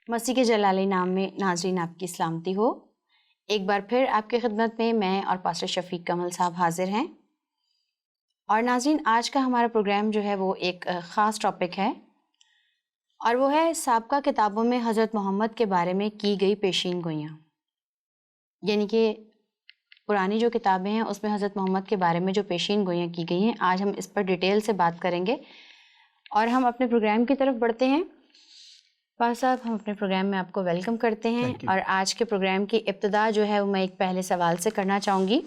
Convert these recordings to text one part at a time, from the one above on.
مسیح کے جلالی نام میں ناظرین آپ کی سلامتی ہو۔ ایک بار پھر آپ کی خدمت میں اور پاسٹر شفیق کمل صاحب حاضر ہیں، اور ناظرین آج کا ہمارا پروگرام جو ہے وہ ایک خاص ٹاپک ہے، اور وہ ہے سابقہ کتابوں میں حضرت محمد کے بارے میں کی گئی پیشین گوئیاں، یعنی کہ پرانی جو کتابیں ہیں اس میں حضرت محمد کے بارے میں جو پیشین گوئیاں کی گئی ہیں، آج ہم اس پر ڈیٹیل سے بات کریں گے اور ہم اپنے پروگرام کی طرف بڑھتے ہیں۔ پاس صاحب، ہم اپنے پروگرام میں آپ کو ویلکم کرتے ہیں، اور آج کے پروگرام کی ابتدا جو ہے وہ میں ایک پہلے سوال سے کرنا چاہوں گی۔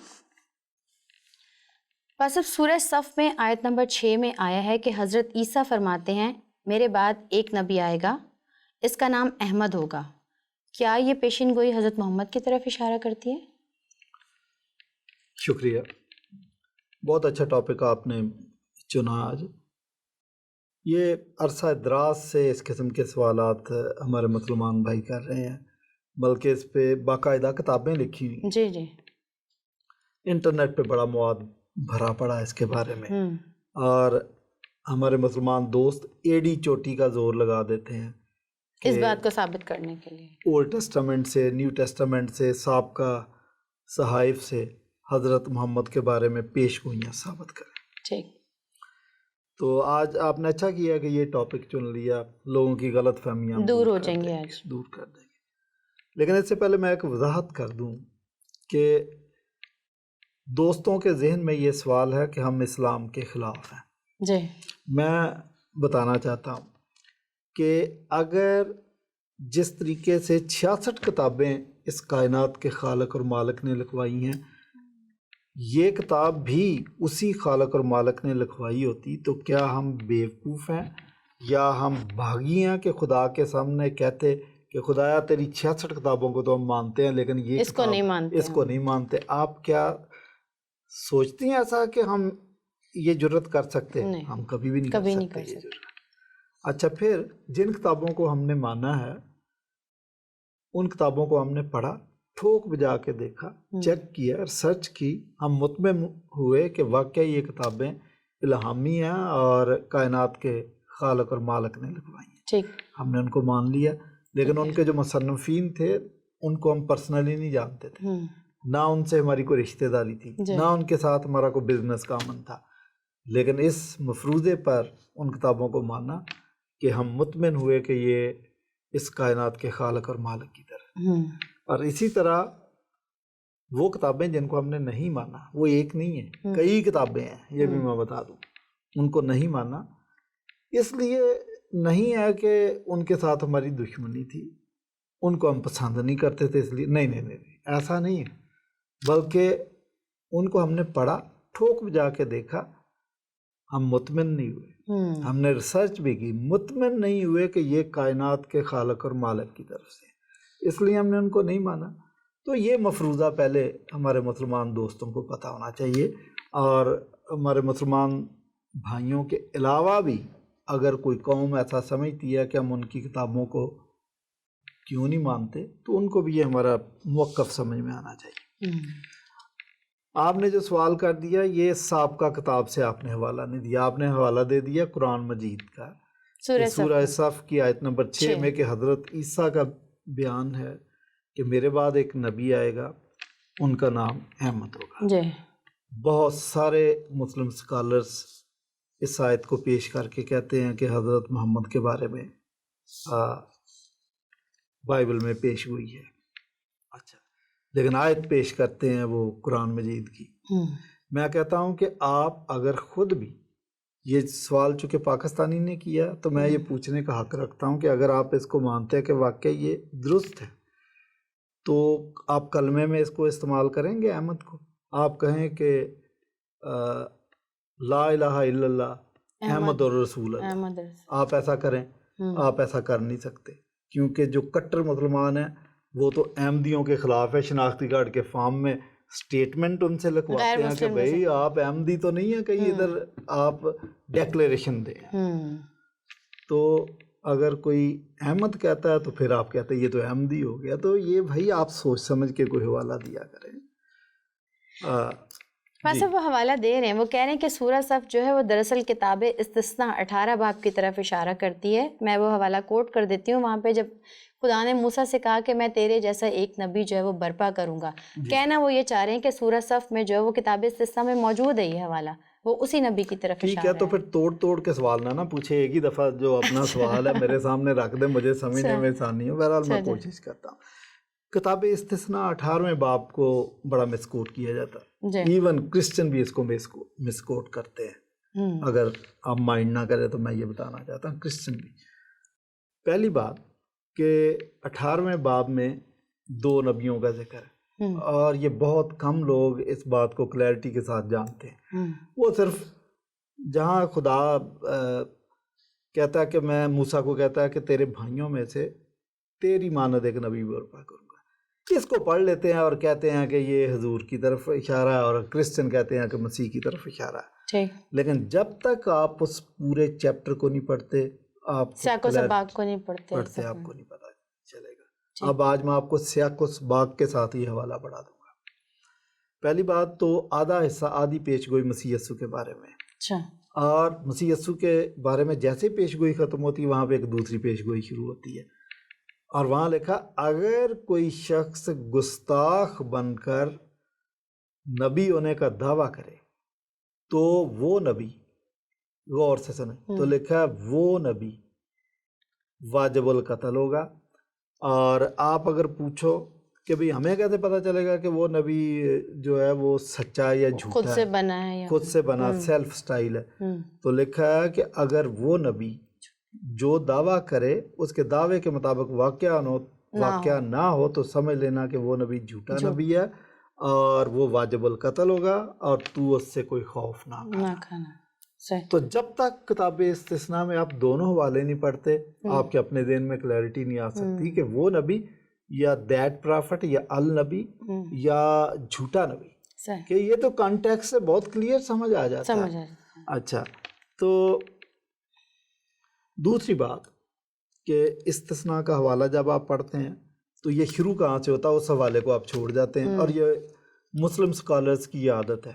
پاس صاحب، سورہ صف میں آیت نمبر 6 میں آیا ہے کہ حضرت عیسیٰ فرماتے ہیں میرے بعد ایک نبی آئے گا، اس کا نام احمد ہوگا۔ کیا یہ پیشین گوئی حضرت محمد کی طرف اشارہ کرتی ہے؟ شکریہ، بہت اچھا ٹاپک آپ نے چنا آج۔ یہ عرصہ دراز سے اس قسم کے سوالات ہمارے مسلمان بھائی کر رہے ہیں، بلکہ اس پہ باقاعدہ کتابیں لکھی ہوئی، جی انٹرنیٹ پہ بڑا مواد بھرا پڑا ہے اس کے بارے میں، اور ہمارے مسلمان دوست ایڑی چوٹی کا زور لگا دیتے ہیں اس بات کو ثابت کرنے کے لیے اولڈ ٹیسٹامنٹ سے، نیو ٹیسٹامنٹ سے، سابقہ صحائف سے حضرت محمد کے بارے میں پیش گوئیاں ثابت کریں۔ ٹھیک، تو آج آپ نے اچھا کیا کہ یہ ٹاپک چن لیا، لوگوں کی غلط فہمیاں دور ہو جائیں گے، آج دور کر دیں گے۔ لیکن اس سے پہلے میں ایک وضاحت کر دوں کہ دوستوں کے ذہن میں یہ سوال ہے کہ ہم اسلام کے خلاف ہیں۔ جی، میں بتانا چاہتا ہوں کہ اگر جس طریقے سے 66 کتابیں اس کائنات کے خالق اور مالک نے لکھوائی ہیں، یہ کتاب بھی اسی خالق اور مالک نے لکھوائی ہوتی تو کیا ہم بیوقوف ہیں یا ہم بھاگی ہیں کہ خدا کے سامنے کہتے کہ خدایا تیری 66 کتابوں کو تو ہم مانتے ہیں لیکن یہ اس کو نہیں مانتے۔ آپ کیا سوچتی ہیں ایسا کہ ہم یہ جرت کر سکتے ہیں؟ ہم کبھی بھی نہیں کر سکتے۔ اچھا، پھر جن کتابوں کو ہم نے مانا ہے ان کتابوں کو ہم نے پڑھا، ٹھوک بجا کے دیکھا، چیک کیا، ریسرچ کی، ہم مطمئن ہوئے کہ واقعی یہ کتابیں الہامی ہیں اور کائنات کے خالق اور مالک نے لکھوائی ہیں۔ ہم نے ان کو مان لیا، لیکن ان کے جو مصنفین تھے ان کو ہم پرسنلی نہیں جانتے تھے، نہ ان سے ہماری کوئی رشتہ داری تھی، نہ ان کے ساتھ ہمارا کوئی بزنس کا امن تھا، لیکن اس مفروضے پر ان کتابوں کو مانا کہ ہم مطمئن ہوئے کہ یہ اس کائنات کے خالق اور مالک کی طرح۔ اور اسی طرح وہ کتابیں جن کو ہم نے نہیں مانا، وہ ایک نہیں ہے، کئی کتابیں ہیں، یہ بھی میں بتا دوں، ان کو نہیں مانا اس لیے نہیں ہے کہ ان کے ساتھ ہماری دشمنی تھی، ان کو ہم پسند نہیں کرتے تھے اس لیے، نہیں، ایسا نہیں ہے، بلکہ ان کو ہم نے پڑھا، ٹھوک بجا کے دیکھا، ہم مطمئن نہیں ہوئے، ہم نے ریسرچ بھی کی، مطمئن نہیں ہوئے کہ یہ کائنات کے خالق اور مالک کی طرف سے، اس لیے ہم نے ان کو نہیں مانا۔ تو یہ مفروضہ پہلے ہمارے مسلمان دوستوں کو پتہ ہونا چاہیے، اور ہمارے مسلمان بھائیوں کے علاوہ بھی اگر کوئی قوم ایسا سمجھتی ہے کہ ہم ان کی کتابوں کو کیوں نہیں مانتے، تو ان کو بھی یہ ہمارا موقف سمجھ میں آنا چاہیے۔ آپ نے جو سوال کر دیا یہ سابقہ کتاب سے آپ نے حوالہ نہیں دیا، آپ نے حوالہ دے دیا قرآن مجید کا، سورہ صف کی آیت نمبر 6 میں کہ حضرت عیسیٰ کا بیان ہے کہ میرے بعد ایک نبی آئے گا، ان کا نام احمد ہوگا۔ بہت سارے مسلم سکالرز اس آیت کو پیش کر کے کہتے ہیں کہ حضرت محمد کے بارے میں بائبل میں پیش ہوئی ہے، اچھا، لیکن آیت پیش کرتے ہیں وہ قرآن مجید کی۔ میں کہتا ہوں کہ آپ اگر خود بھی، یہ سوال چونکہ پاکستانی نے کیا تو میں یہ پوچھنے کا حق رکھتا ہوں کہ اگر آپ اس کو مانتے ہیں کہ واقعی یہ درست ہے تو آپ کلمے میں اس کو استعمال کریں گے احمد کو؟ آپ کہیں کہ لا الہ الا اللہ احمد الرسول اللہ، آپ ایسا کریں؟ آپ ایسا کر نہیں سکتے، کیونکہ جو کٹر مسلمان ہیں وہ تو احمدیوں کے خلاف ہے، شناختی کارڈ کے فارم میں سٹیٹمنٹ ان سے لکھواتے ہیں کہ بھئی آپ احمدی تو نہیں ہیں، کہیں ادھر آپ ڈیکلیریشن دیں۔ تو اگر کوئی احمد کہتا ہے تو پھر آپ کہتے ہیں یہ تو احمدی ہو گیا، تو یہ بھائی آپ سوچ سمجھ کے کوئی حوالہ دیا کریں۔ بس وہ حوالہ دے رہے ہیں، وہ کہہ رہے ہیں کہ سورہ صف جو ہے وہ دراصل کتاب استثناء 18 باب کی طرف اشارہ کرتی ہے. میں وہ حوالہ کوٹ کر دیتی ہوں. وہاں پہ جب خدا نے موسیٰ سے کہا کہ میں تیرے جیسا ایک نبی جو ہے وہ برپا کروں گا، کہنا وہ یہ چاہ رہے ہیں کہ سورہ صف میں جو ہے وہ کتاب استثناء میں موجود ہے یہ حوالہ، وہ اسی نبی کی طرف اشارہ ہے. ٹھیک ہے، تو پھر توڑ کے سوال نہ پوچھے، ایک ہی دفعہ جو اپنا سوال ہے میرے سامنے رکھ دے، مجھے سمجھنے میں آسانی ہو. بہرحال میں کوشش کرتا ہوں. کتاب استثناء 18ویں باب کو بڑا مسکوٹ کیا جاتا ہے، ایون کرسچن بھی اس کو مسکوٹ کرتے ہیں. اگر آپ مائنڈ نہ کریں تو میں یہ بتانا چاہتا ہوں، کرسچن بھی. پہلی بات کہ 18ویں باب میں 2 نبیوں کا ذکر ہے، اور یہ بہت کم لوگ اس بات کو کلیئرٹی کے ساتھ جانتے ہیں. وہ صرف جہاں خدا کہتا ہے کہ میں موسیٰ کو کہتا ہے کہ تیرے بھائیوں میں سے تیری مانند ایک نبی برپا کروں گا، اس کو پڑھ لیتے ہیں اور کہتے ہیں کہ یہ حضور کی طرف اشارہ ہے، اور کرسچن کہتے ہیں کہ مسیح کی طرف اشارہ ہے. لیکن جب تک آپ اس پورے چیپٹر کو نہیں پڑھتے، آپ سیاق و سباق کو نہیں پڑھتے، آپ کو نہیں پتا چلے گا. اب آج میں آپ کو سیاق و سباق کے ساتھ ہی حوالہ بڑھا دوں گا. پہلی بات تو آدھا حصہ، آدھی پیش گوئی مسیح یسوع کے بارے میں، اور مسیح یسوع کے بارے میں جیسے پیش گوئی ختم ہوتی ہے وہاں پہ ایک دوسری پیش گوئی شروع ہوتی ہے. اور وہاں لکھا اگر کوئی شخص گستاخ بن کر نبی ہونے کا دعویٰ کرے تو وہ نبی، غور سے سنیں، تو لکھا وہ نبی واجب القتل ہوگا. اور آپ اگر پوچھو کہ بھئی ہمیں کیسے پتہ چلے گا کہ وہ نبی جو ہے وہ سچا یا جھوٹا خود سے بنا ہے، خود سے بنا سیلف سٹائل ہے، تو لکھا ہے کہ اگر وہ نبی جو دعویٰ کرے اس کے دعوے کے مطابق واقعہ نہ ہو تو سمجھ لینا کہ وہ نبی جھوٹا نبی ہے اور وہ واجب القتل ہوگا، اور تو اس سے کوئی خوف نہ کھانا. تو جب تک کتاب استثناء میں آپ دونوں حوالے نہیں پڑھتے، آپ کے اپنے ذہن میں کلیئرٹی نہیں آ سکتی کہ وہ نبی یا دیٹ پرافٹ یا النبی یا جھوٹا نبی، کہ یہ تو کانٹیکسٹ سے بہت کلیئر سمجھ آ جاتا ہے. اچھا، تو دوسری بات کہ استثناء کا حوالہ جب آپ پڑھتے ہیں تو یہ شروع کہاں سے ہوتا ہے اس حوالے کو آپ چھوڑ جاتے ہیں. اور یہ مسلم سکالرز کی عادت ہے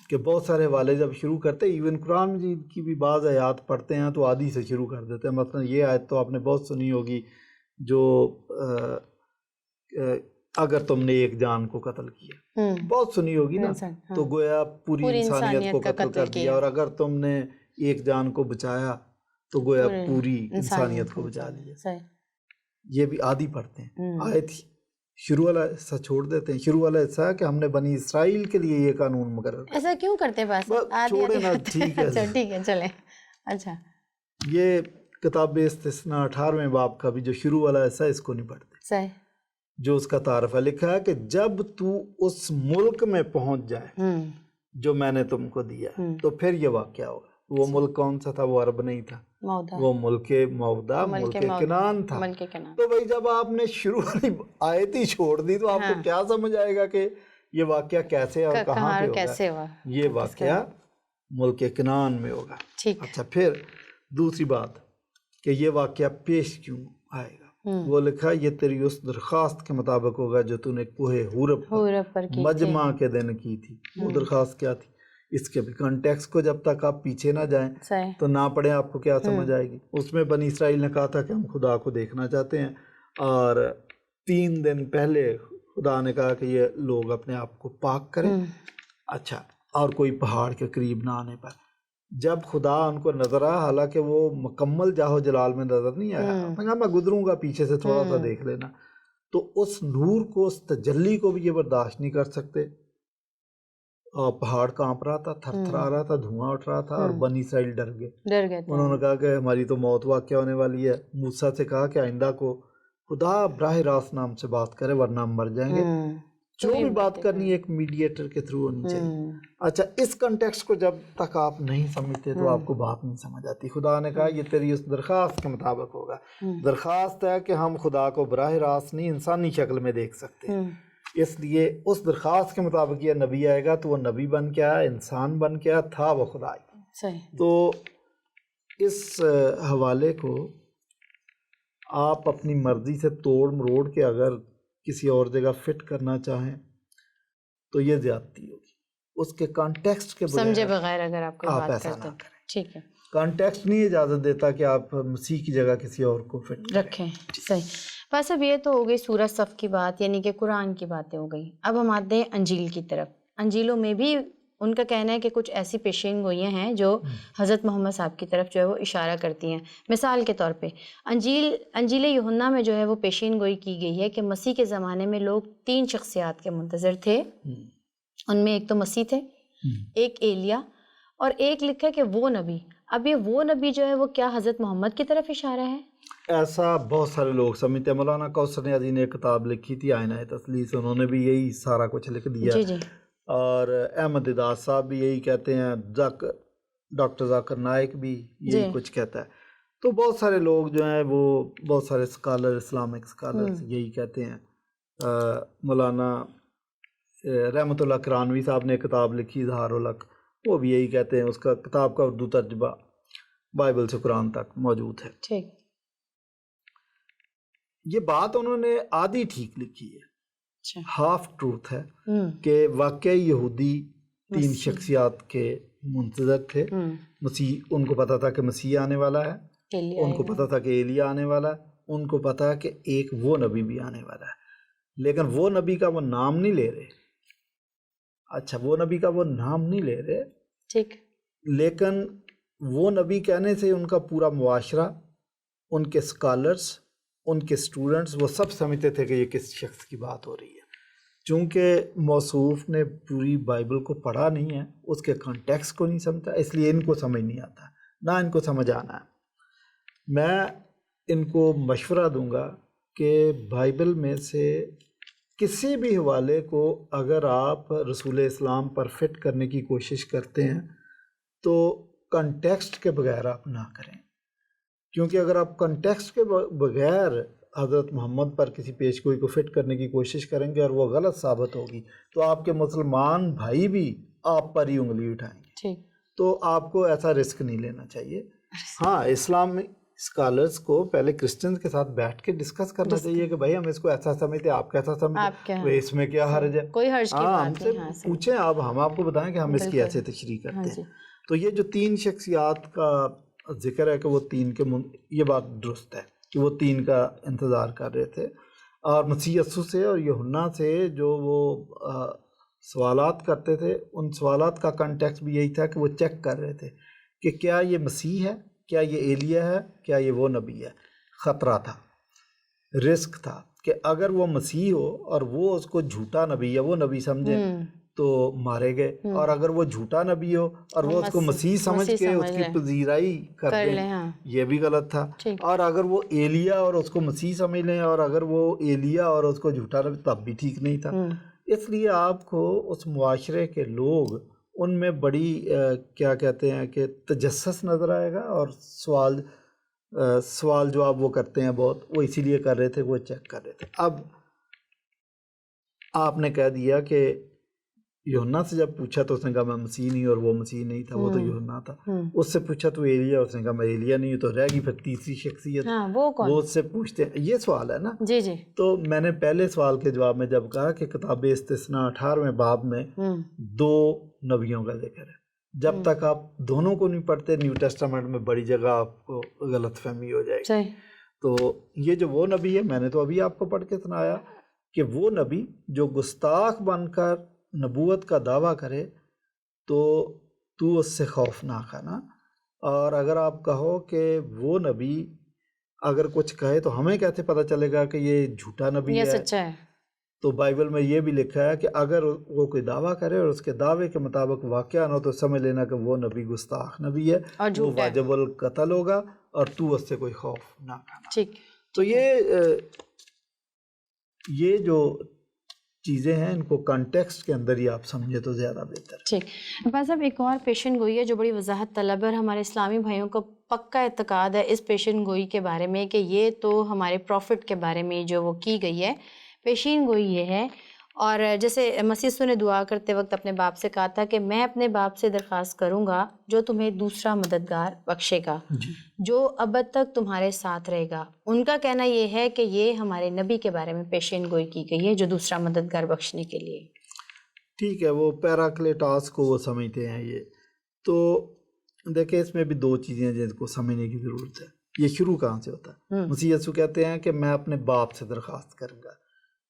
کہ بہت سارے حوالے جب شروع کرتے ہیں، ایون قرآن مجید کی بھی بعض آیات پڑھتے ہیں تو آدھی سے شروع کر دیتے ہیں. مثلا یہ آیت تو آپ نے بہت سنی ہوگی جو اگر تم نے ایک جان کو قتل کیا، بہت سنی ہوگی نا، تو گویا پوری انسانیت کو قتل کر دیا. اور اگر تم نے ایک جان کو بچایا تو گویا پوری انسانیت کو بچا لیا. یہ بھی آدھی پڑھتے ہیں. آیت شروع والا حصہ چھوڑ دیتے ہیں. شروع والا حصہ ہے کہ ہم نے بنی اسرائیل کے لیے یہ قانون مقرر کیا. ایسا کیوں کرتے ہیں؟ بس چھوڑے نا، ٹھیک ہے ٹھیک ہے چلیں. اچھا، یہ کتاب استثناء 18ویں باب کا بھی جو شروع والا حصہ اس کو نہیں پڑھتے. صحیح. جو اس کا تعارف ہے، لکھا ہے کہ جب تو اس ملک میں پہنچ جائے جو میں نے تم کو دیا تو پھر یہ واقعہ ہوگا. وہ ملک کون سا تھا؟ وہ عرب نہیں تھا، وہ ملک موعودہ، ملک کنعان تھا. تو بھائی جب آپ نے شروع والی آیت ہی چھوڑ دی تو آپ کو کیا سمجھ آئے گا کہ یہ واقعہ کیسے اور کہاں پہ ہوگا؟ یہ واقعہ ملک کنعان میں ہوگا. اچھا، پھر دوسری بات کہ یہ واقعہ پیش کیوں آئے گا، وہ لکھا یہ تیری اس درخواست کے مطابق ہوگا جو تو نے کوہ حورب پر مجمع کے دن کی تھی. وہ درخواست کیا تھی؟ اس کے بھی کانٹیکسٹ کو جب تک آپ پیچھے نہ جائیں تو نہ پڑھیں آپ کو کیا سمجھ آئے گی. اس میں بنی اسرائیل نے کہا تھا کہ ہم خدا کو دیکھنا چاہتے ہیں، اور 3 دن پہلے خدا نے کہا کہ یہ لوگ اپنے آپ کو پاک کریں. اچھا، اور کوئی پہاڑ کے قریب نہ آنے پر. جب خدا ان کو نظر آیا، حالانکہ وہ مکمل جاہو جلال میں نظر نہیں آیا، میں گزروں گا پیچھے سے تھوڑا سا دیکھ لینا، تو اس نور کو، اس تجلی کو بھی یہ برداشت نہیں کر سکتے. اور پہاڑ کانپ رہا تھا، تھر تھرا رہا تھا، دھواں اٹھ رہا تھا، اور بنی اسرائیل ڈر گئے. انہوں نے کہا کہ ہماری تو موت واقع ہونے والی ہے. موسیٰ سے کہا کہ آئندہ کو خدا براہ راست نام سے بات کرے ورنہ ہم مر جائیں گے. جو بھی بات کرنی ہے ایک میڈیٹر کے تھرو ہونی چاہیے. اچھا، اس کنٹیکسٹ کو جب تک آپ نہیں سمجھتے تو آپ کو بات نہیں سمجھ آتی. خدا نے کہا یہ تیری اس درخواست کے مطابق ہوگا. درخواست ہے کہ ہم خدا کو براہ راست نہیں انسانی شکل میں دیکھ سکتے، اس لیے اس درخواست کے مطابق یہ نبی آئے گا تو وہ نبی بن کے آیا، انسان بن کے آیا، تھا وہ خدا. تو اس حوالے کو آپ اپنی مرضی سے توڑ مروڑ کے اگر کسی اور جگہ فٹ کرنا چاہیں تو یہ زیادتی ہوگی. اس کے کانٹیکسٹ کے سمجھے بغیر اگر آپ کوئی بات کرتے ہیں. ٹھیک ہے. کانٹیکسٹ نہیں اجازت دیتا کہ آپ مسیح کی جگہ کسی اور کو فٹ رکھیں. صحیح. بس اب یہ تو ہو گئی سورہ صف کی بات، یعنی کہ قرآن کی باتیں ہو گئی. اب ہم آتے ہیں انجیل کی طرف. انجیلوں میں بھی ان کا کہنا ہے کہ کچھ ایسی پیشین گوئیاں ہیں جو حضرت محمد صاحب کی طرف جو ہے وہ اشارہ کرتی ہیں. مثال کے طور پہ انجیل یوحنا میں جو ہے وہ پیشین گوئی کی گئی ہے کہ مسیح کے زمانے میں لوگ 3 شخصیات کے منتظر تھے. ان میں ایک تو مسیح تھے، ایک ایلیا، اور ایک لکھا ہے کہ وہ نبی. اب یہ وہ نبی جو ہے وہ کیا حضرت محمد کی طرف اشارہ ہے؟ ایسا بہت سارے لوگ سمجھتے ہیں. مولانا کوثر نیازی نے ایک کتاب لکھی تھی آئینہ تثلیث، انہوں نے بھی یہی سارا کچھ لکھ دیا. جی جی. اور احمد داس صاحب بھی یہی کہتے ہیں، ڈاکٹر ذاکر نائک بھی یہی کچھ کہتا ہے. تو بہت سارے لوگ جو ہیں وہ بہت سارے اسکالر، اسلامک اسکالر یہی کہتے ہیں. مولانا رحمت اللہ کرانوی صاحب نے ایک کتاب لکھی اظہار الحق، وہ بھی یہی کہتے ہیں. اس کا کتاب کا اردو ترجمہ بائبل سے قرآن تک موجود ہے. ٹھیک. یہ بات انہوں نے آدھی ٹھیک لکھی ہے، ہاف ٹروتھ ہے کہ واقعی یہودی 3 شخصیات کے منتظر تھے. مسیح، ان کو پتا تھا کہ مسیح آنے والا ہے، ان کو پتا تھا کہ ایلیا آنے والا ہے، ان کو پتا ہے کہ ایک وہ نبی بھی آنے والا ہے. لیکن وہ نبی کا وہ نام نہیں لے رہے. اچھا، وہ نبی کا وہ نام نہیں لے رہے، ٹھیک. لیکن وہ نبی کہنے سے ان کا پورا معاشرہ، ان کے اسکالرس، ان کے اسٹوڈنٹس، وہ سب سمجھتے تھے کہ یہ کس شخص کی بات ہو رہی ہے. چونکہ موصوف نے پوری بائبل کو پڑھا نہیں ہے، اس کے کانٹیکسٹ کو نہیں سمجھتا، اس لیے ان کو سمجھ نہیں آتا، نہ ان کو سمجھ آنا ہے. میں ان کو مشورہ دوں گا کہ بائبل میں سے کسی بھی حوالے کو اگر آپ رسول اسلام پر فٹ کرنے کی کوشش کرتے ہیں تو کنٹیکسٹ کے بغیر آپ نہ کریں. کیونکہ اگر آپ کنٹیکسٹ کے بغیر حضرت محمد پر کسی پیش گوئی کو فٹ کرنے کی کوشش کریں گے اور وہ غلط ثابت ہوگی تو آپ کے مسلمان بھائی بھی آپ پر ہی انگلی اٹھائیں گے. تو آپ کو ایسا رسک نہیں لینا چاہیے. ہاں، اسلامی اسکالرس کو پہلے کرسچنز کے ساتھ بیٹھ کے ڈسکس کرنا چاہیے کہ بھائی ہم اس کو ایسا سمجھتے، آپ کیسا سمجھتے، اس میں کیا حرج ہے. کوئی حرج کی بات نہیں. ہم سے پوچھیں آپ، ہم آپ کو بتائیں کہ ہم اس کی ایسے تشریح کرتے ہیں. تو یہ جو 3 شخصیات کا ذکر ہے کہ وہ 3 کے یہ بات درست ہے کہ وہ 3 کا انتظار کر رہے تھے. اور مسیح یسوع سے اور یوحنا سے جو وہ سوالات کرتے تھے، ان سوالات کا کنٹیکسٹ بھی یہی تھا کہ وہ چیک کر رہے تھے کہ کیا یہ مسیح ہے، کیا یہ ایلیا ہے، کیا یہ وہ نبی ہے. خطرہ تھا، رسک تھا کہ اگر وہ مسیح ہو اور وہ اس کو جھوٹا نبی یا وہ نبی سمجھیں تو مارے گئے، اور اگر وہ جھوٹا نبی ہو اور وہ اس کو مسیح سمجھ کے اس کی پذیرائی کر دیں، یہ بھی غلط تھا. اور اگر وہ ایلیا اور اس کو مسیح سمجھ لیں، اور اگر وہ ایلیا اور اس کو جھوٹا نبی، تب بھی ٹھیک نہیں تھا. اس لیے آپ کو اس معاشرے کے لوگ، ان میں بڑی کیا کہتے ہیں کہ تجسس نظر آئے گا، اور سوال جواب وہ کرتے ہیں بہت، وہ اسی لیے کر رہے تھے، وہ چیک کر رہے تھے. اب آپ نے کہہ دیا کہ یوحنا سے جب پوچھا تو اس نے کہا میں مسیح نہیں، اور وہ مسیح نہیں تھا، وہ تو یوحنا تھا. اس سے پوچھا تو ایلیا، اس نے کہا میں ایلیا نہیں ہوں. تو رہ گئی پھر تیسری شخصیت، وہ اس سے پوچھتے ہیں. یہ سوال ہے نا. جی جی. تو میں نے پہلے سوال کے جواب میں جب کہا کہ کتاب استثناء 18ویں باب میں 2 نبیوں کا ذکر ہے، جب تک آپ دونوں کو نہیں پڑھتے نیو ٹیسٹامنٹ میں بڑی جگہ آپ کو غلط فہمی ہو جائے گی. تو یہ جو وہ نبی ہے، میں نے تو ابھی آپ کو پڑھ کے سنایا کہ وہ نبی جو گستاخ بن کر نبوت کا دعویٰ کرے تو اس سے خوف نہ کھانا. اور اگر آپ کہو کہ وہ نبی اگر کچھ کہے تو ہمیں کیسے پتہ چلے گا کہ یہ جھوٹا نبی ہے، سچا ہے؟ تو بائبل میں یہ بھی لکھا ہے کہ اگر وہ کوئی دعویٰ کرے اور اس کے دعوے کے مطابق واقعہ نہ ہو تو سمجھ لینا کہ وہ نبی گستاخ نبی ہے، وہ واجب القتل ہوگا، اور تو اس سے کوئی خوف نہ کھانا. تو یہ جو چیزیں ہیں ان کو کانٹیکسٹ کے اندر ہی آپ سمجھے تو زیادہ بہتر. ٹھیک. بس اب ایک اور پیشن گوئی ہے جو بڑی وضاحت طلب ہے. ہمارے اسلامی بھائیوں کو پکا اعتقاد ہے اس پیشن گوئی کے بارے میں کہ یہ تو ہمارے پروفٹ کے بارے میں جو وہ کی گئی ہے. پیشین گوئی یہ ہے، اور جیسے مسیح نے دعا کرتے وقت اپنے باپ سے کہا تھا کہ میں اپنے باپ سے درخواست کروں گا جو تمہیں دوسرا مددگار بخشے گا جو ابد تک تمہارے ساتھ رہے گا. ان کا کہنا یہ ہے کہ یہ ہمارے نبی کے بارے میں پیشین گوئی کی گئی ہے جو دوسرا مددگار بخشنے کے لیے. ٹھیک ہے، وہ پیراکلیٹاس کو وہ سمجھتے ہیں. یہ تو دیکھیں اس میں بھی دو چیزیں ہیں جن کو سمجھنے کی ضرورت ہے. یہ شروع کہاں سے ہوتا ہے؟ مسیح یسوع کہتے ہیں کہ میں اپنے باپ سے درخواست کروں گا.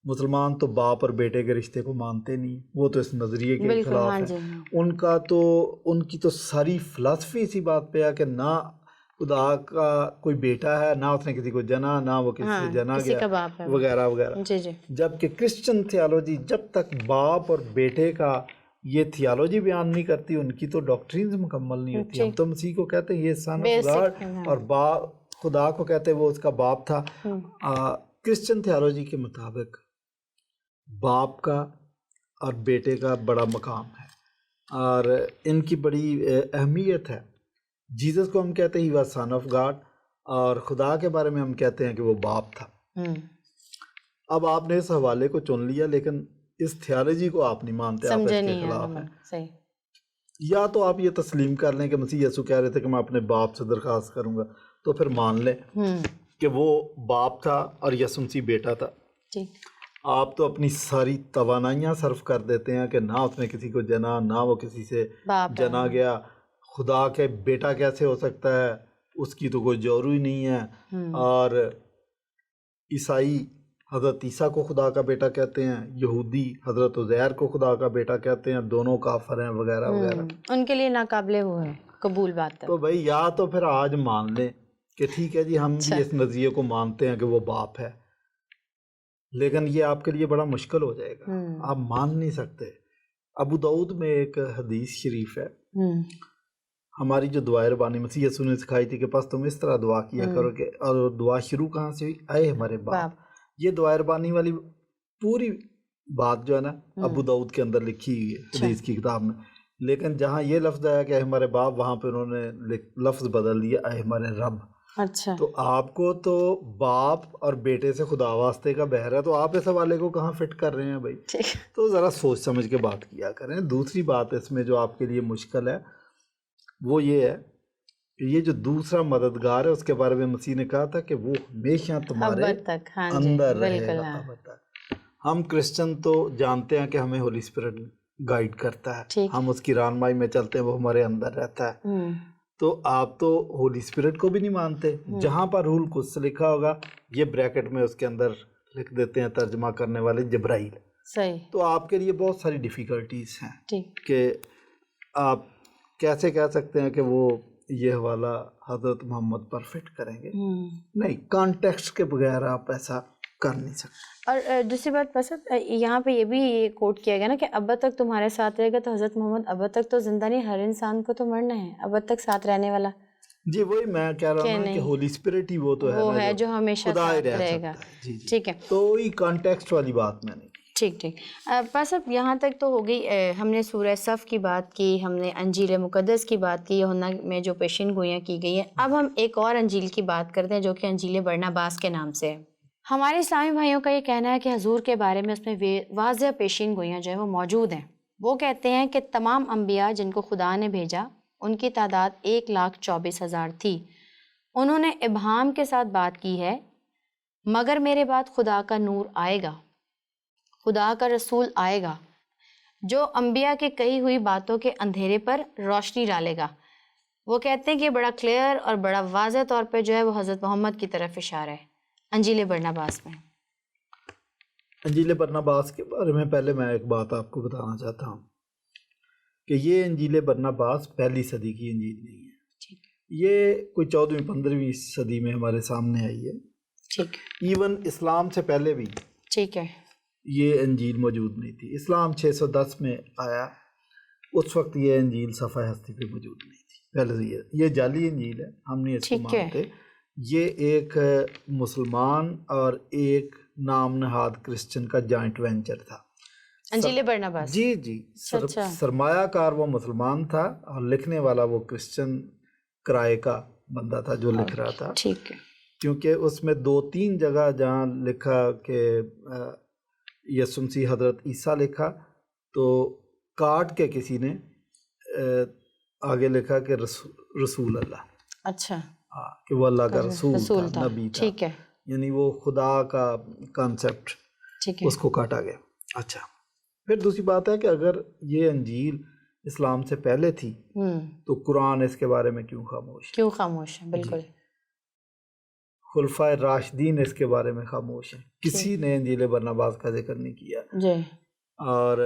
مسلمان تو باپ اور بیٹے کے رشتے کو مانتے نہیں، وہ تو اس نظریے کے خلاف ہیں. ان کی تو ساری فلسفی اسی بات پہ ہے کہ نہ خدا کا کوئی بیٹا ہے، نہ اس نے کسی کو جنا، نہ وہ کسی سے جنا گیا وغیرہ وغیرہ. جبکہ کرسچن تھیالوجی جب تک باپ اور بیٹے کا یہ تھیالوجی بیان نہیں کرتی، ان کی تو ڈاکٹرینز مکمل نہیں ہوتی. ہم تو مسیح کو کہتے ہیں یہ سن آف گاڈ، اور خدا کو کہتے ہیں وہ اس کا باپ تھا. کرسچن تھیالوجی کے مطابق باپ کا اور بیٹے کا بڑا مقام ہے اور ان کی بڑی اہمیت ہے. جیزس کو ہم کہتے ہیں he was son of God, اور خدا کے بارے میں ہم کہتے ہیں کہ وہ باپ تھا. اب آپ نے اس حوالے کو چن لیا، لیکن اس تھیالوجی کو آپ نہیں مانتے، آپ اس کے خلاف ہیں. یا تو آپ یہ تسلیم کر لیں کہ مسیح یسوع کہہ رہے تھے کہ میں اپنے باپ سے درخواست کروں گا، تو پھر مان لیں کہ وہ باپ تھا اور یسوع مسیح بیٹا تھا. آپ تو اپنی ساری توانائیاں صرف کر دیتے ہیں کہ نہ اس نے کسی کو جنا، نہ وہ کسی سے جنا گیا. خدا کے بیٹا کیسے ہو سکتا ہے؟ اس کی تو کوئی جوہر ہی نہیں ہے. اور عیسائی حضرت عیسیٰ کو خدا کا بیٹا کہتے ہیں، یہودی حضرت عزیر کو خدا کا بیٹا کہتے ہیں، دونوں کافر ہیں وغیرہ وغیرہ. ان کے لیے ناقابل وہ ہے قبول بات ہے. تو بھائی یا تو پھر آج مان لیں کہ ٹھیک ہے جی ہم بھی اس نظریے کو مانتے ہیں کہ وہ باپ ہے، لیکن یہ آپ کے لیے بڑا مشکل ہو جائے گا، آپ مان نہیں سکتے. ابو داؤد میں ایک حدیث شریف ہے، ہماری جو دعا ربانی مسیح یسوع نے سکھائی تھی کہ پس تم اس طرح دعا کیا کرو کہ، اور دعا شروع کہاں سے ہوئی؟ اے ہمارے باپ. یہ دعا ربانی والی پوری بات جو ہے نا ابو داؤد کے اندر لکھی ہوئی ہے حدیث کی کتاب میں، لیکن جہاں یہ لفظ آیا کہ اے ہمارے باپ، وہاں پہ انہوں نے لفظ بدل دیا اے ہمارے رب. اچھا، تو آپ کو تو باپ اور بیٹے سے خدا واسطے کا بہر ہے، تو آپ اس حوالے کو کہاں فٹ کر رہے ہیں بھائی؟ تو ذرا سوچ سمجھ کے بات کیا کریں. دوسری بات اس میں جو آپ کے لیے مشکل ہے وہ یہ ہے کہ یہ جو دوسرا مددگار ہے اس کے بارے میں مسیح نے کہا تھا کہ وہ ہمیشہ تمہارے اندر رہے گا. ہم کرسچن تو جانتے ہیں کہ ہمیں ہولی اسپرٹ گائیڈ کرتا ہے، ہم اس کی رہنمائی میں چلتے ہیں، وہ ہمارے اندر رہتا ہے. تو آپ تو ہولی اسپرٹ کو بھی نہیں مانتے. جہاں پر روح القدس لکھا ہوگا یہ بریکٹ میں اس کے اندر لکھ دیتے ہیں ترجمہ کرنے والے جبرائیل. صحیح. تو آپ کے لیے بہت ساری ڈیفیکلٹیز ہیں کہ آپ کیسے کہہ سکتے ہیں کہ وہ یہ حوالہ حضرت محمد پر فٹ کریں گے. نہیں، کانٹیکسٹ کے بغیر آپ ایسا کر نہیں سکتے. اور دوسری بات بس یہاں پہ یہ بھی کوٹ کیا گیا نا کہ ابد تک تمہارے ساتھ رہے گا، تو حضرت محمد ابد تک تو زندہ نہیں، ہر انسان کو تو مرنا ہے، ابد تک ساتھ رہنے والا. جی وہی میں کہہ رہا ہوں کہ ہولی اسپرٹ ہی وہ تو ہے، وہ ہے جو ہمیشہ ساتھ رہے گا. ٹھیک ہے، تو وہی کانٹیکسٹ والی بات میں نہیں. ٹھیک. بس اب یہاں تک تو ہو گئی. ہم نے سورہ صف کی بات کی، ہم نے انجیل مقدس کی بات کی، یوحنا میں جو پیشین گوئیاں کی گئی ہیں. اب ہم ایک اور انجیل کی بات کرتے ہیں جو کہ انجیل برناباس کے نام سے ہے. ہمارے اسلامی بھائیوں کا یہ کہنا ہے کہ حضور کے بارے میں اس میں واضح پیشین گوئیاں جو ہیں وہ موجود ہیں. وہ کہتے ہیں کہ تمام انبیاء جن کو خدا نے بھیجا ان کی تعداد 1,24,000 تھی. انہوں نے ابہام کے ساتھ بات کی ہے، مگر میرے بعد خدا کا نور آئے گا، خدا کا رسول آئے گا جو انبیاء کے کہی ہوئی باتوں کے اندھیرے پر روشنی ڈالے گا. وہ کہتے ہیں کہ بڑا کلیئر اور بڑا واضح طور پہ جو ہے وہ حضرت محمد کی طرف اشارہ ہے انجیل برناباس میں. انجیل برناباس کے بارے میں پہلے میں ایک بات آپ کو بتانا چاہتا ہوں کہ یہ انجیل برناباس پہلی صدی کی انجیل نہیں ہے. یہ کوئی 14ویں-15ویں صدی میں ہمارے سامنے آئی ہے. ایون اسلام سے پہلے بھی یہ انجیل موجود نہیں تھی. اسلام 610 میں آیا، اس وقت یہ انجیل صفحہ ہستی پہ موجود نہیں تھی. پہلے یہ جعلی انجیل ہے، ہم نہیں اس کو مانتے. یہ ایک مسلمان اور ایک نام نہاد کرسچن کا جوائنٹ وینچر تھا انجیل برناباس. جی سرمایہ کار وہ مسلمان تھا اور لکھنے والا وہ کرسچن کرائے کا بندہ تھا جو لکھ رہا تھا. کیونکہ اس میں 2-3 جگہ جہاں لکھا کہ یسوع مسیح حضرت عیسیٰ لکھا تو کاٹ کے کسی نے آگے لکھا کہ رسول اللہ. اچھا، کہ وہ اللہ کا رسول تھا، نبی تھا. یعنی وہ خدا کا کانسیپٹ اس کو کاٹا گیا. اچھا، پھر دوسری بات ہے کہ اگر یہ انجیل اسلام سے پہلے تھی تو قرآن اس کے بارے میں کیوں خاموش ہے؟ بالکل. خلفائے راشدین اس کے بارے میں خاموش ہیں, کسی نے انجیل برناباس کا ذکر نہیں کیا جی. اور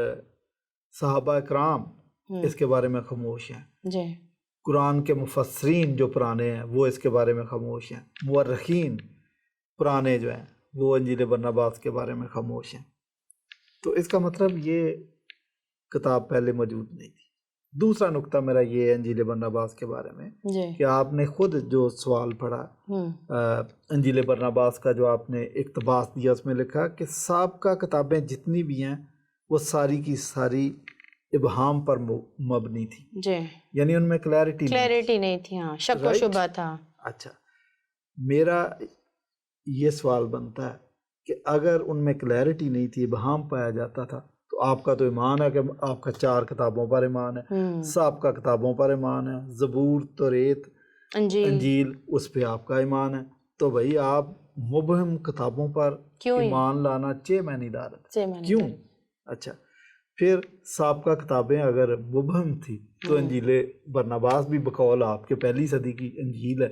صحابہ کرام اس کے بارے میں خاموش ہیں جی. قرآن کے مفسرین جو پرانے ہیں وہ اس کے بارے میں خاموش ہیں, مورخین پرانے جو ہیں وہ انجیل برناباس کے بارے میں خاموش ہیں. تو اس کا مطلب یہ کتاب پہلے موجود نہیں تھی. دوسرا نقطہ میرا یہ ہے انجیل برناباس کے بارے میں کہ آپ نے خود جو سوال پڑھا انجیل برناباس کا, جو آپ نے اقتباس دیا, اس میں لکھا کہ سابقہ کتابیں جتنی بھی ہیں وہ ساری کی ساری ابہام پر مبنی تھی جی, یعنی ان میں کلیئرٹی نہیں تھی, ہاں شک و شبہ تھا. اچھا, میرا یہ سوال بنتا ہے کہ اگر ان میں کلیئرٹی نہیں تھی, ابہام پایا جاتا تھا, تو آپ کا تو ایمان ہے کہ آپ کا 4 کتابوں پر ایمان ہے, سابقہ کتابوں پر ایمان ہے, زبور, توریت, انجیل, اس پہ آپ کا ایمان ہے, تو بھائی آپ مبہم کتابوں پر ایمان لانا میں نہیں دارت کیوں؟ اچھا, پھر سابقہ کتابیں اگر مبہم تھی تو انجیل برناباس بھی بقول آپ کے پہلی صدی کی انجیل ہے,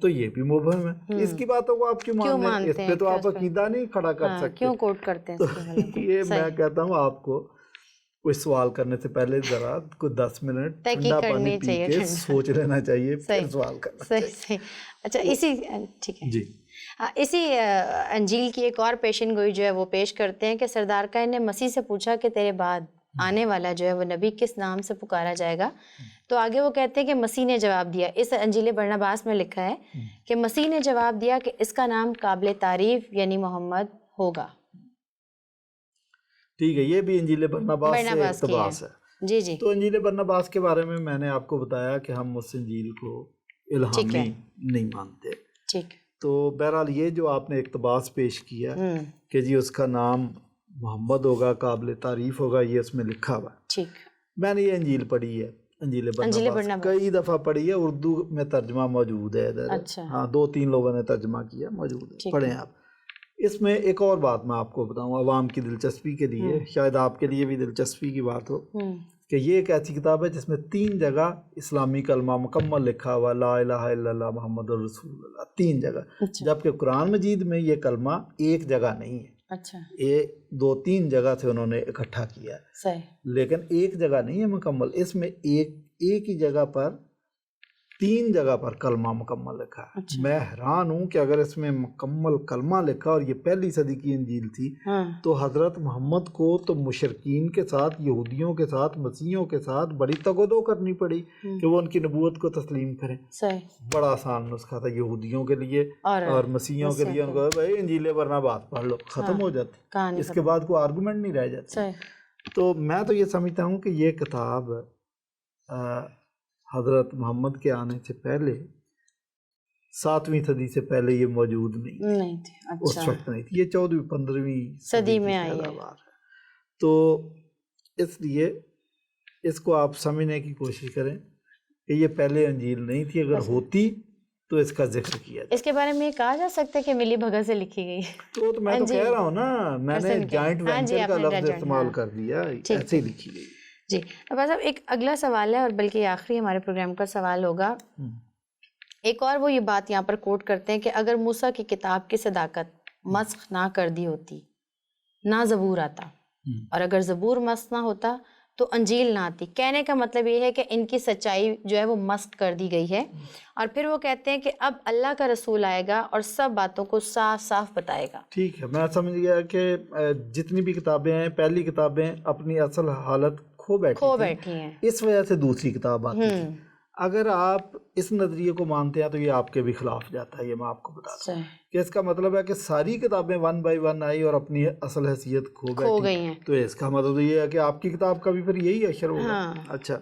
تو یہ بھی مبہم ہے. اس کی باتوں کو آپ کیوں مانتے ہیں؟ اس پہ تو آپ عقیدہ نہیں کھڑا کر سکتے, کیوں کوٹ کرتے ہیں؟ یہ میں کہتا ہوں آپ کو کوئی سوال کرنے سے پہلے ذرا کوئی 10 منٹ ٹھنڈا پانی پی کے سوچ لینا چاہیے, پھر سوال کرنا چاہیے. اچھا, ٹھیک ہے جی, اسی انجیل کی ایک اور پیشن گوئی جو ہے وہ پیش کرتے ہیں کہ سردار کائن نے مسیح سے پوچھا کہ تیرے بعد آنے والا جو ہے وہ نبی کس نام سے پکارا جائے گا, تو آگے وہ کہتے ہیں کہ مسیح نے جواب دیا. اس انجیل برناباس میں لکھا ہے کہ مسیح نے جواب دیا کہ اس کا نام قابل تعریف یعنی محمد ہوگا. ٹھیک ہے, یہ بھی انجیل برناباس سے اقتباس ہے. جی جی. تو انجیل برناباس کے بارے میں نے آپ کو بتایا کہ ہم اس انجیل کو الہامی نہیں مانتے. ٹھیک. تو بہرحال یہ جو آپ نے اقتباس پیش کیا کہ جی اس کا نام محمد ہوگا, قابل تعریف ہوگا, یہ اس میں لکھا ہوا ہے. ٹھیک. میں نے یہ انجیل پڑھی ہے, انجیل برناباس کئی دفعہ پڑھی ہے, اردو میں ترجمہ موجود ہے ادھر. ہاں, 2-3 لوگوں نے ترجمہ کیا, موجود ہے, پڑھیں آپ. اس میں ایک اور بات میں آپ کو بتاؤں, عوام کی دلچسپی کے لیے, شاید آپ کے لیے بھی دلچسپی کی بات ہو, کہ یہ ایک ایسی کتاب ہے جس میں 3 جگہ اسلامی کلمہ مکمل لکھا ہوا, لا الہ الا اللہ محمد رسول اللہ, 3 جگہ, جبکہ قرآن مجید میں یہ کلمہ ایک جگہ نہیں ہے. اچھا, یہ 2-3 جگہ سے انہوں نے اکٹھا کیا ہے, صحیح, لیکن ایک جگہ نہیں ہے مکمل. اس میں ایک ہی جگہ پر 3 جگہ پر کلمہ مکمل لکھا ہے. میں حیران ہوں کہ اگر اس میں مکمل کلمہ لکھا اور یہ پہلی صدی کی انجیل تھی, تو حضرت محمد کو تو مشرکین کے ساتھ, یہودیوں کے ساتھ, مسیحیوں کے ساتھ بڑی تگودو کرنی پڑی کہ وہ ان کی نبوت کو تسلیم کریں. بڑا آسان نسخہ تھا یہودیوں کے لیے اور مسیحیوں کے لیے, ان کو بھائی انجیل برناباس پڑھ لو, ختم ہو جاتی, اس کے بعد کوئی آرگومنٹ نہیں رہ جاتی. تو میں تو یہ سمجھتا ہوں کہ یہ کتاب حضرت محمد کے آنے سے پہلے 7ویں صدی سے پہلے یہ موجود نہیں تھی. اس وقت نہیں تھی, یہ 14ویں-15ویں صدی میں آئی ہے. تو اس لیے اس کو آپ سمجھنے کی کوشش کریں کہ یہ پہلے انجیل نہیں تھی, اگر ہوتی تو اس کا ذکر کیا جائے. اس کے بارے میں کہا جا سکتا ہے کہ ملی بھگت سے لکھی گئی. تو میں تو کہہ رہا ہوں نا, میں نے جوائنٹ وینچر کا لفظ استعمال کر دیا, ایسے ہی لکھی گئی. جی ابا صاحب, ایک اگلا سوال ہے اور بلکہ آخری ہمارے پروگرام کا سوال ہوگا. ایک اور وہ یہ بات یہاں پر کوٹ کرتے ہیں کہ اگر موسیٰ کی کتاب کی صداقت مسخ نہ کر دی ہوتی, نہ زبور آتا, اور اگر زبور مسخ نہ ہوتا تو انجیل نہ آتی. کہنے کا مطلب یہ ہے کہ ان کی سچائی جو ہے وہ مسخ کر دی گئی ہے. اور پھر وہ کہتے ہیں کہ اب اللہ کا رسول آئے گا اور سب باتوں کو صاف صاف بتائے گا. ٹھیک ہے, میں سمجھ گیا کہ جتنی بھی کتابیں ہیں, پہلی کتابیں اپنی اصل حالت کھو بیٹھی ہیں, اس وجہ سے دوسری کتاب آتی ہے. اگر آپ اس نظریے کو مانتے ہیں تو یہ آپ کے بھی خلاف جاتا ہے, یہ میں آپ کو بتاتا ہوں کہ اس کا مطلب ہے کہ ساری کتابیں 1 by 1 آئی اور اپنی اصل حیثیت کھو گئی ہیں, تو اس کا مطلب یہ ہے کہ آپ کی کتاب کا بھی پھر یہی اشر ہوگا. اچھا,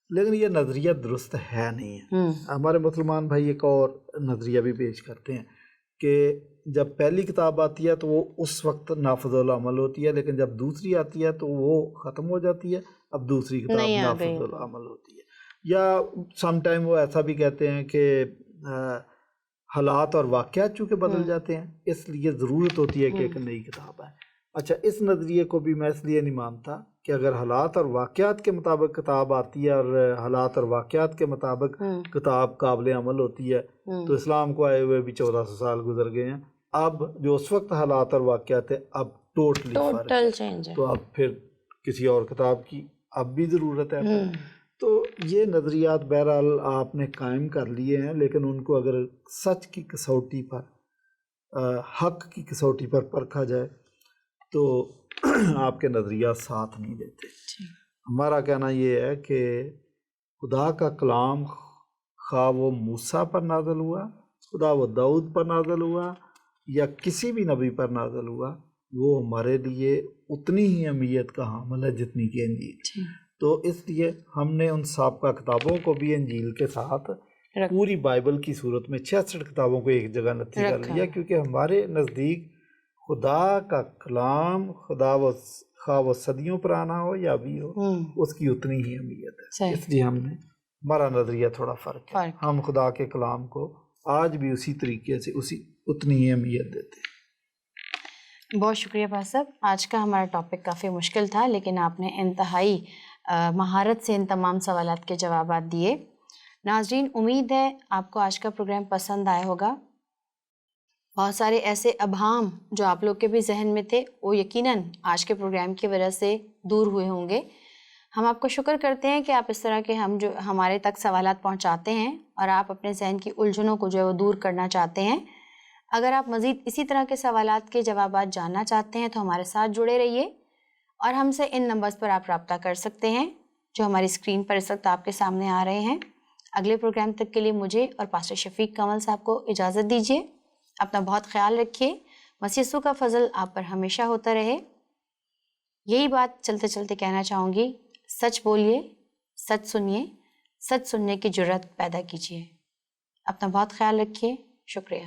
لیکن یہ نظریہ درست ہے نہیں ہے. ہمارے مسلمان بھائی ایک اور نظریہ بھی پیش کرتے ہیں کہ جب پہلی کتاب آتی ہے تو وہ اس وقت نافذ العمل ہوتی ہے, لیکن جب دوسری آتی ہے تو وہ ختم ہو جاتی ہے, اب دوسری کتاب نافذ العمل ہوتی ہے. یا سم ٹائم وہ ایسا بھی کہتے ہیں کہ حالات اور واقعات چونکہ بدل جاتے ہیں, اس لیے ضرورت ہوتی ہے کہ ایک نئی کتاب آئے. اچھا اس نظریے کو بھی میں اس لیے نہیں مانتا کہ اگر حالات اور واقعات کے مطابق کتاب آتی ہے اور حالات اور واقعات کے مطابق کتاب قابل عمل ہوتی ہے تو اسلام کو آئے ہوئے بھی 1400 سال گزر گئے ہیں. اب جو اس وقت حالات اور واقعات ہیں اب ٹوٹل چینج ہے, تو اب پھر کسی اور کتاب کی اب بھی ضرورت ہے. تو یہ نظریات بہرحال آپ نے قائم کر لیے ہیں, لیکن ان کو اگر سچ کی کسوٹی پر, حق کی کسوٹی پر پرکھا جائے تو آپ کے نظریات ساتھ نہیں دیتے. ہمارا کہنا یہ ہے کہ خدا کا کلام خواہ وہ موسیٰ پر نازل ہوا, خدا وہ داؤد پر نازل ہوا یا کسی بھی نبی پر نازل ہوا, وہ ہمارے لیے اتنی ہی اہمیت کا حامل ہے جتنی کہ انجیل. تو اس لیے ہم نے ان سابقہ کتابوں کو بھی انجیل کے ساتھ پوری بائبل کی صورت میں 66 کتابوں کو ایک جگہ نتھی کر لیا, کیونکہ ہمارے نزدیک خدا کا کلام خواہ وہ صدیوں پرانا ہو یا ابھی ہو, اس کی اتنی ہی اہمیت ہے. اس لیے ہمارا نظریہ تھوڑا فرق ہے. ہم خدا کے کلام کو آج بھی اسی طریقے سے اتنی ہی اہمیت دیتے ہیں. بہت شکریہ پاس صاحب. آج کا ہمارا ٹاپک کافی مشکل تھا, لیکن آپ نے انتہائی مہارت سے ان تمام سوالات کے جوابات دیے. ناظرین, امید ہے آپ کو آج کا پروگرام پسند آیا ہوگا. بہت سارے ایسے ابہام جو آپ لوگ کے بھی ذہن میں تھے وہ یقیناً آج کے پروگرام کی وجہ سے دور ہوئے ہوں گے. ہم آپ کو شکر کرتے ہیں کہ آپ اس طرح کے جو ہمارے تک سوالات پہنچاتے ہیں اور آپ اپنے ذہن کی الجھنوں کو جو ہے وہ دور کرنا چاہتے ہیں. اگر آپ مزید اسی طرح کے سوالات کے جوابات جاننا چاہتے ہیں تو ہمارے ساتھ جڑے رہیے, اور ہم سے ان نمبرز پر آپ رابطہ کر سکتے ہیں جو ہماری اسکرین پر اس وقت آپ کے سامنے آ رہے ہیں. اگلے پروگرام تک کے لیے مجھے اور پاسٹر شفیق کمل صاحب کو اجازت دیجیے. اپنا بہت خیال رکھیے. مسیح یسوع کا فضل آپ پر ہمیشہ ہوتا رہے. یہی بات چلتے چلتے کہنا چاہوں گی, سچ بولیے, سچ سنیے, سچ سننے کی جرات پیدا کیجیے. اپنا بہت خیال رکھیے. شکریہ.